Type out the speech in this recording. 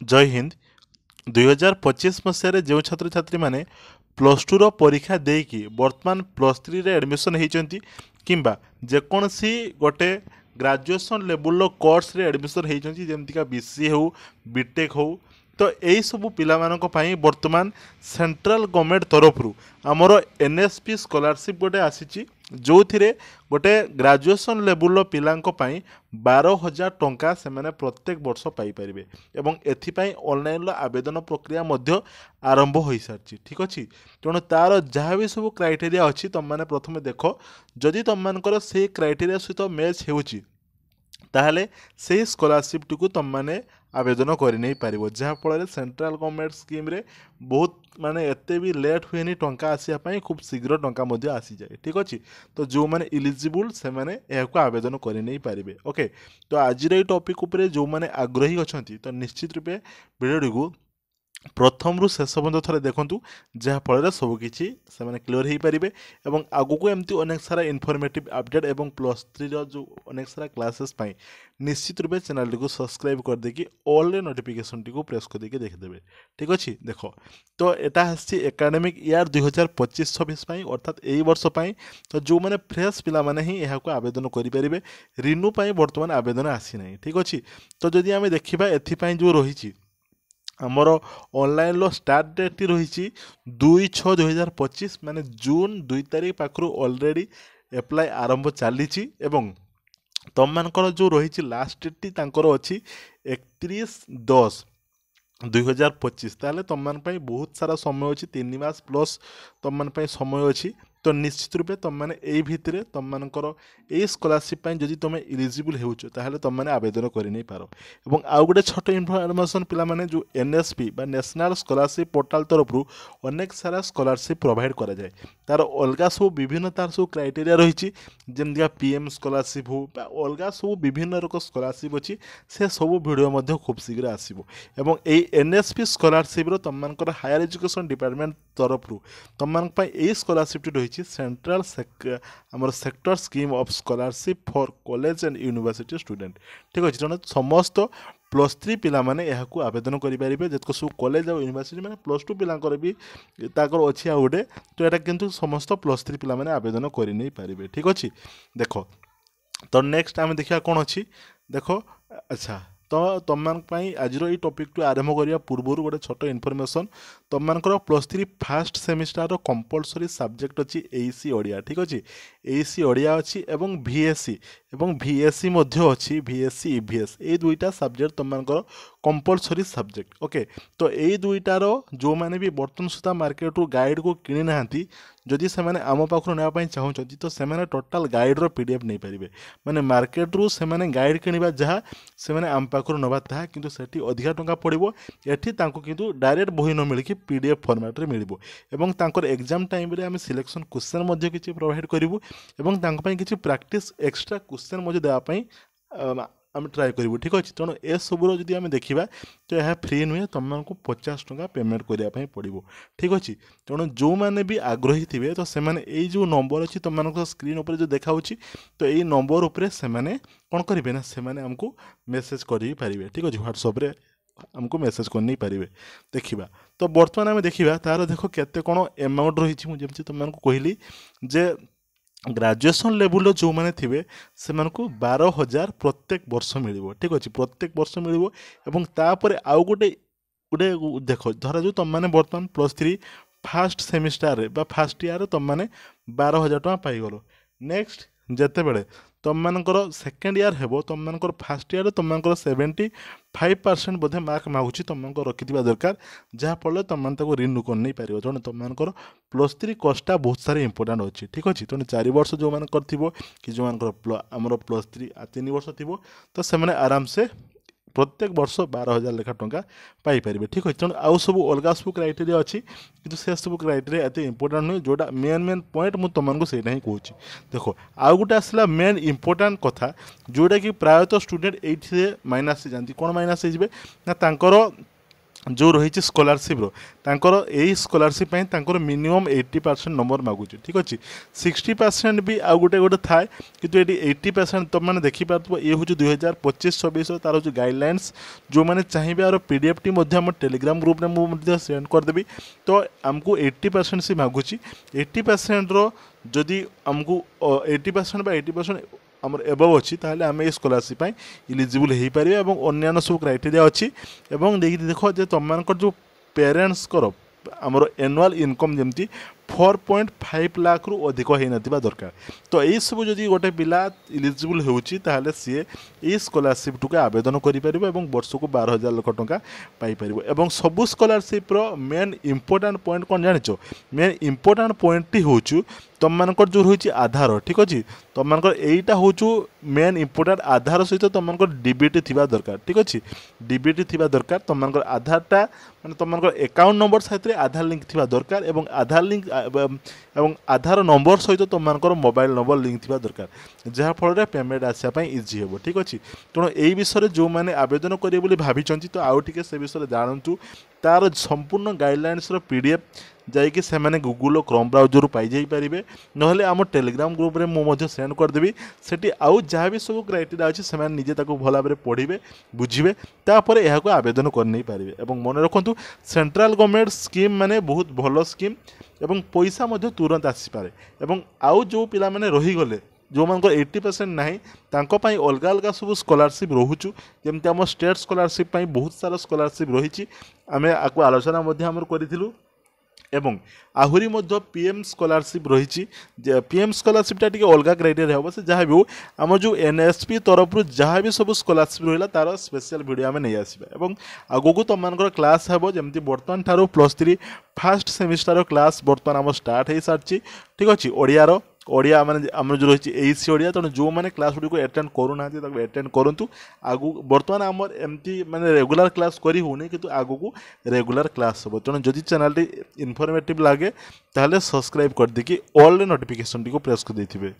जय हिंद। 2025 मसीह जो छात्र छात्री मैंने प्लस टू परीक्षा देकी वर्तमान प्लस थ्री एडमिशन होती किंबा जेकोसी गोटे ग्रेजुएशन लेवल कोर्स रे एडमिशन होती जमतीका बीसी हो बीटेक हो तो यही सब पिला वर्तमान सेंट्रल गवर्नमेंट तरफ आमर एनएसपी स्कॉलरशिप गोटे आसी जो थे गोटे ग्रेजुएशन लेवल पिला 12,000 टंका से मैंने प्रत्येक वर्ष पाइपर एवं एथिपाई ऑनलाइन आवेदन प्रक्रिया मध्य आरंभ हो सारी ठीक अच्छे तेणु तार जहाँ भी सब क्राइटेरिया अच्छी तुम मैंने प्रथम देख जदि तुम मानकर से क्राइटेरिया सहित मैच होची ताहले से स्कॉलरशिप टी तुम मैंने आवेदन कर जहाँफल सेंट्रल गवर्नमेंट स्कीम रे बहुत माने एते भी लेट हुए टंका आसापी खूब शीघ्र टंका आसी जाए ठीक अच्छे तो जो मैंने इलिजिबल से मैंने यह आवेदन कर ओके तो आज टॉपिक उपरे जो मैंने आग्रही अच्छा तो निश्चित रूपे भिडियो को प्रथम रु शेष पर्यंत थे देखूँ जहाँफल सबकि से क्लीयर हो पारे और आगक एमती अनेक सारा इनफर्मेटिव अपडेट और प्लस थ्री जो अनेक सारा क्लासेस निश्चित रूपे चैनल टी सब्सक्राइब कर देकी ऑल नोटिफिकेशन टी प्रेस कर देके देखिदेवे ठीक अच्छे देख तो यहाँ आसी एकाडेमिक ईयर 2025-26 अर्थात यही वर्ष तो जो मैंने फ्रेश पिला माने ही यहाँ आवेदन करेंगे रिन्यू बर्तमान आवेदन आसी ना ठीक अच्छे तो जदि आम देखा एपाई जो रही आमर ऑनलाइन लो स्टार्ट डेट रही 2/6/2025 माने जून 2 तारीख पाखु ऑलरेडी एप्लाय आरंभ चली तुम मानकर जो रही लास्ट डेट तांकर अच्छी 31/10/2025 ताहले तुम मान बहुत सारा समय अच्छी 3 मास प्लस तुम मान समय अच्छी तो निश्चित रूपे तुम मैंने यही भितर तुम मानकर यही स्कॉलरशिप जदि तुम इलिजिबल होचो ताहले तुम मैंने आवेदन कर नहीं पार और आउ गोटे छोट इनफर्मेशन पिला माने जो एनएसपी बा नेशनल स्कॉलरशिप पोर्टाल तरफ अनेक सारा स्कॉलरशिप प्रोवाइड करा जाए तार अलग सब विभिन्न तार सब क्राइटेरिया रही जमीका पीएम स्कॉलरशिप हो अलग सब विभिन्न रक स्कॉलरशिप अच्छी से सब भिडियो खूब शीघ्र आसो और ये एनएसपी स्कॉलरशिप तुम मानकर हायर एजुकेशन डिपार्टमेंट तरफ तुम मान यही स्कॉलरशिप रही सेंट्रल आमर sector scheme of scholarship for college and university student ठीक अच्छे तेणु समस्त प्लस थ्री पिला माने यहाँ आवेदन करेंगे जितक सब कॉलेज और यूनिवर्सिटी मैंने प्लस टू पिलांकर भी ताकर अच्छी आ गोटे तो यहाँ किंतु समस्त प्लस थ्री पिला माने आवेदन कर नहीं पारे ठीक अच्छे देख तो नेक्स्ट आम देखा कौन अच्छी देख अच्छा तो तुम मान आज ये टॉपिक टू आरंभ करने पूर्व गोटे छोट इनफॉरमेशन तुम मानकर plus three fast semester compulsory subject अच्छी एसी ओडिया ठीक अच्छे एसी ओडिया अच्छी एवं VSC एवं VSC मध्य अच्छी VSC EVS ये दुईटा सब्जेक्ट तुम मानकर कंपलसरी सब्जेक्ट ओके तो यही दुईटार जो मैंने भी बर्तमान सुधा मार्केट रू गाइड को किणी ना जदि से आम पाखु नापी चाहूँगी तो से टोटाल गाइड्र PDF नहीं पारे माने मार्केट रू से गाइड किणवा जहाँ से आम पाखु नवा ताहा किंतु सेठी अधिका टंका पड़ो एठी तांको किंतु डायरेक्ट बही न मिलकि PDF फॉर्मेट रे मिलिबो एवं तांकर एग्जाम टाइम रे आम सिलेक्शन क्वेश्चन मध्य किछि प्रोवाइड करिवु एवं तांको पई किछि प्रैक्टिस एक्स्ट्रा क्वेश्चन मध्य देवा पई आम ट्राए करूँ ठीक अच्छे तेणु ए सबूर जब आम देखा तो यह फ्री नुहे तुमको 50 टंका पेमेंट करने पड़ो ठीक अच्छे तेणु जो मैंने भी आग्रही थे तो से यही जो नंबर अच्छी तुम स्क्रीन उपर जो देखा तो यही नंबर उपर से कौन करेंगे ना से आमको मेसेज करेंगे ठीक अच्छे व्हाट्सअप आमको मेसेज कर नहीं पारे देखा तो बर्तमान आम देखा तार देख केते कौन एमाउंट रही मुझे तुमको कहली जे ग्रेजुएशन लेवल जो मैंने थे से 12,000 प्रत्येक वर्ष मिल ठीक अच्छे प्रत्येक वर्ष मिल तापर आउ गोटे गोटे देख धरा जो तुम मैंने बर्तमान plus three fast semester fast year तुम मैंने 12,000 टका पाइगल नेक्स्ट जिते बड़े तुम मानकर सेकेंड ईयर हेबो तुम मानकर फास्ट ईयर तुम मानकर 75% बोधे मार्क मागुची तुम रखिथिबा दरकार जहाँफल तुम मैंने रिन्यू कर नहीं पार तेणु तुम मानकर प्लस थ्री कोर्सटा बहुत सारे इंपोर्टाट अच्छी ठीक अच्छे तेणु 4 वर्ष जो मान कि जो आमर प्लस थ्री 3 वर्ष थी तो से आराम से प्रत्येक वर्ष 12,000 लेखा टंका पाइपर ठीक अच्छे तेणु आउ सब अलग सब क्राइटेरिया अच्छी कि से सब क्राइटेरिया एत इंपोर्टाट नुहे जोटा मेन पॉइंट मुझे तुमको से ही कहूँ देख आउ गोटे आसला मेन इंपोर्टाट कथा जोटा कि प्रायतः स्टूडेंट ये माइनस जाती कौन माइनस हो ना जो रही स्कॉलरशिप तांकर यही स्कॉलरशिप तांकर मिनिमम 80% नंबर मागुचे ठीक अच्छे 60% भी आउ गोटे गोटे थाए कि ये 80% तुम मैंने देखिपार ये हूँ 2025-26 तार हूँ गाइडलाइंस जो मैंने चाहिए आर पीडीएफ टी टेलीग्राम ग्रुप में मुझे सेंड करदेवी तो आमको 80% से मागुची 80% जदि आमको 80% 80% आमर एबव अच्छी ताहले आम स्कॉलरशिप इलिजिबल हो पारे और अन्य सब क्राइटेरिया अच्छी देख जे तुम जो पेरेंट्स आमर एनुअल इनकम जमती 4.5 लाख रु अधिक होना दरकार तो यही सब जदि गोटे पिला इलिजिबल होची ताहले सी ये स्कॉलरशिप टू आवेदन करें और वर्ष को 12,000 लाख टंका पाइपर और सबू स्कॉलरशिप मेन इंपोर्टाट पॉइंट कौन जाच मेन इंपोर्टाट पॉइंट टी हूँ तुम मानकर जो रही आधार ठीक अच्छे तुम मानकर यहीटा हूँ मेन इंपोर्टाट आधार सहित तुम मानकर डीबीटी थिबा दरकार ठीक अच्छे डीबीटी थिबा दरकार तुम मानकर आधारटा माने तुम मानकर अकाउंट नंबर सहित आधार लिंक थिबा दरकार और आधार लिंक एवं आधार नंबर सहित तुम मानकर मोबाइल नंबर लिंक थिबा दरकार जहाँफल पेमेंट आसापी इजी हे ठीक अच्छे तेणु यही विषय जो मैंने आवेदन करेंगे भाई तो आउ टे से विषय जानतु तार संपूर्ण गाइडलाइंस पीडीएफ जाइए से मैंने गूगल क्रोम ब्राउजर पाई पारे ना आम टेलीग्राम ग्रुप में मुझे सेंड करदेवी से आउ जहाँ भी सब क्राइटेरिया अच्छे से निजे भल भाव पढ़े बुझे तापर यह आवेदन करने पारे और मन रखु सेंट्रल गवर्नमेंट स्कीम माने बहुत भल स्कीम एवं पैसा तुरंत आसीपे और आउ जो पिला माने रहीगले जो मान 80% नहीं अलग अलग सब स्कॉलरशिप रोचु जमती आम स्टेट स्कॉलरशिप बहुत सारा स्कॉलरशिप रही आम आपको आलोचना करूँ एवं आहरी पीएम स्कॉलरशिप रही पीएम स्कॉलरशिपटा टी अलग क्राइटेरिया हम से जहाँ भी हो आम जो एनएसपी तरफ जहाँ भी सब स्कॉलरशिप रहा तार स्पेशल वीडियो आम नहीं आसवा और आगू तुम मान क्लास हे जमी बर्तमान ठार +3 फर्स्ट सेमिस्टर क्लास बर्तमान आम स्टार्ट हो सारी ठीक अच्छे ओडियार ओडिया माने आम जो रही एसी ओडिया तेणु जो मैंने क्लास गुड़ी को एटेंड करूना एटेंड करूँ आगू बर्तमान आमर एमती माने रेगुलर क्लास करी होनी किंतु आगू को रेगुलर क्लास हम तेणु जदि चैनल टी इनफॉर्मेटिव लगे ताहले सब्सक्राइब कर देकी ऑल नोटिफिकेशन टी को प्रेस कर देथिबे।